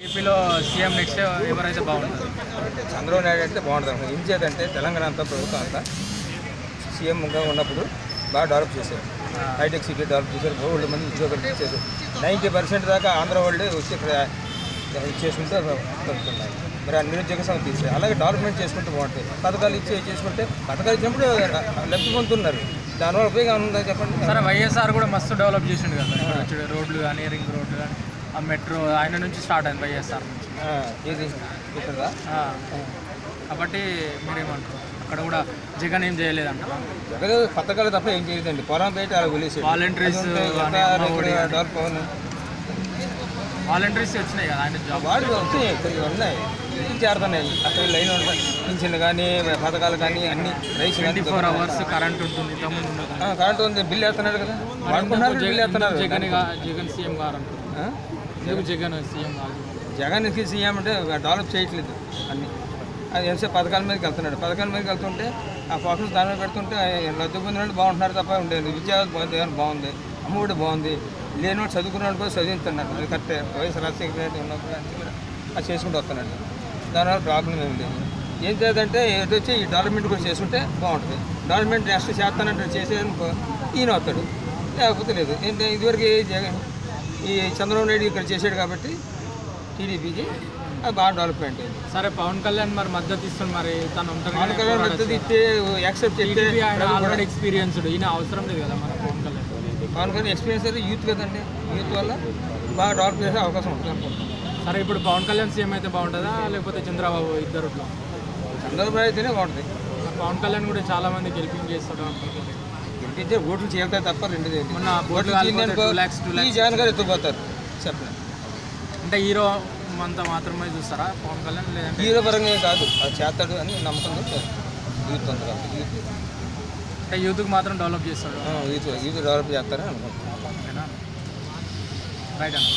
ఏపీలో CM next ఎవరైతే బాగుంటుంది? చంద్రబాబు నాయుడు అంటే బాగుంటుంది. ఏం చేద్దంటే తెలంగాణ అంతా ప్రభుత్వం అంతా సీఎంగా ఉన్నప్పుడు బాగా డెవలప్ చేశారు. హైటెక్ సిటీ డెవలప్ చేశారు. బోల్డ్ మంది ఉద్యోగాలు ఇచ్చారు. 90% దాకా ఆంధ్ర వాళ్ళే వచ్చి ఇక్కడ చేసుకుంటే బతుకుతున్నారు. మరి ఆ నిరుద్యోగ సమస్య తీసారు. అలాగే డెవలప్మెంట్ చేసుకుంటే బాగుంటాయి. పథకాలు చేసుకుంటే పథకాలు ఇచ్చినప్పుడు లబ్ధి పొందుతున్నారు. దానివల్ల ఉపయోగం ఉందా చెప్పండి. సరే, వైఎస్ఆర్ కూడా మస్తు డెవలప్ చేసిండు కదా. ఇక్కడ రోడ్లు కానీ, రింగ్ రోడ్లు కానీ, ఆ మెట్రో ఆయన నుంచి స్టార్ట్ అయింది వైఎస్ఆర్ నుంచి. ఇది ఇక్కడ కాబట్టి మీరేమంటారు? అక్కడ కూడా జగన్ ఏం చేయలేదంటారు? పథకాలు తప్ప ఏం చేయలేదండి. పొలం బయట అలా వదిలేసాడు. వాలంటీర్స్ వచ్చినాయి కదా ఆయన జాబ్. వాడు వచ్చినాయి, ఇక్కడికి ఉన్నాయి, చేరుతున్నాయి. అక్కడ లైన్ ఉంటాయి. పింఛన్లు కానీ, పథకాలు కానీ అన్ని రైస్ 24 hours కరెంట్ ఉంటుంది. కరెంట్ ఉంది. బిల్లు వేస్తున్నాడు కదా, వాడుకుంటున్నారు. బిల్లు వేస్తున్నారు. జగన్ సీఎం గారు అంటారు. జగన్ సీఎం కాదు. జగన్కి సీఎం అంటే డెవలప్ చేయట్లేదు అన్ని. అది ఎంతసేపు పథకాల మీదకి వెళ్తున్నాడు. పథకాల మీదకి వెళ్తుంటే ఆ ఫోకస్ దాని మీద పెడుతుంటే లబ్ధి పొందినట్టు బాగుంటున్నారు తప్ప ఉండేది. విద్యా బాగుంది, అమ్మఒడి బాగుంది. లేనివాడు చదువుకున్నాడు కూడా చదివిస్తున్నారు. అది కరెక్టే. వయసు రాజశేఖర ఉన్నప్పుడు అన్నీ కూడా అది చేసుకుంటూ వస్తున్నాడు. దానివల్ల ప్రాబ్లం ఏమి లేదు. ఏం చేద్దంటే ఎటు వచ్చి ఈ డెవలప్మెంట్ కూడా చేసుకుంటే బాగుంటుంది. డెవలప్మెంట్ నెక్స్ట్ చేస్తానంటే చేసేదనుకో ఈయన అవుతాడు, లేకపోతే లేదు. ఏంటంటే ఇదివరకు జగన్ ఈ చంద్రబాబు నాయుడు ఇక్కడ చేశాడు కాబట్టి టీడీపీకి అది బాగా డెవలప్మెంట్ అయింది. సరే, పవన్ కళ్యాణ్ మరి మద్దతు ఇస్తుంది. మరి తను ఉంటారు. పవన్ కళ్యాణ్ మద్దతు ఇస్తే యాక్సెప్ట్ చేస్తే ఆల్రెడీ ఎక్స్పీరియన్స్డ్, ఈయన అవసరం లేదు కదా మన పవన్ కళ్యాణ్. పవన్ కళ్యాణ్ ఎక్స్పీరియన్స్ అయితే యూత్ కదండి. యూత్ వల్ల బాగా డెవలప్ చేసే అవకాశం ఉంటుంది అనుకుంటున్నాం. సరే, ఇప్పుడు పవన్ కళ్యాణ్ సీఎం అయితే బాగుంటుందా లేకపోతే చంద్రబాబు ఇద్దరులో? చంద్రబాబు అయితేనే బాగుంటుంది. పవన్ కళ్యాణ్ కూడా చాలా మంది గెలిపించేస్తాడు అనుకుంటున్నారు. గెలిపించే ఓట్లు చేరుతాయి తప్ప రెండు మొన్న ఈ జగన్ గారు ఎత్తుకుపోతారు చెప్పలేదు. అంటే హీరో అంతా మాత్రమే చూస్తారా పవన్ కళ్యాణ్? లేదంటే హీరో పరంగా కాదు, అది చేస్తాడు అని నమ్మకం యూత్ ఉంది కాబట్టి అంటే యూత్కి మాత్రం డెవలప్ చేస్తాడు. యూత్ డెవలప్ చేస్తారని అనుకుంటున్నాను. రైట్ అన్న.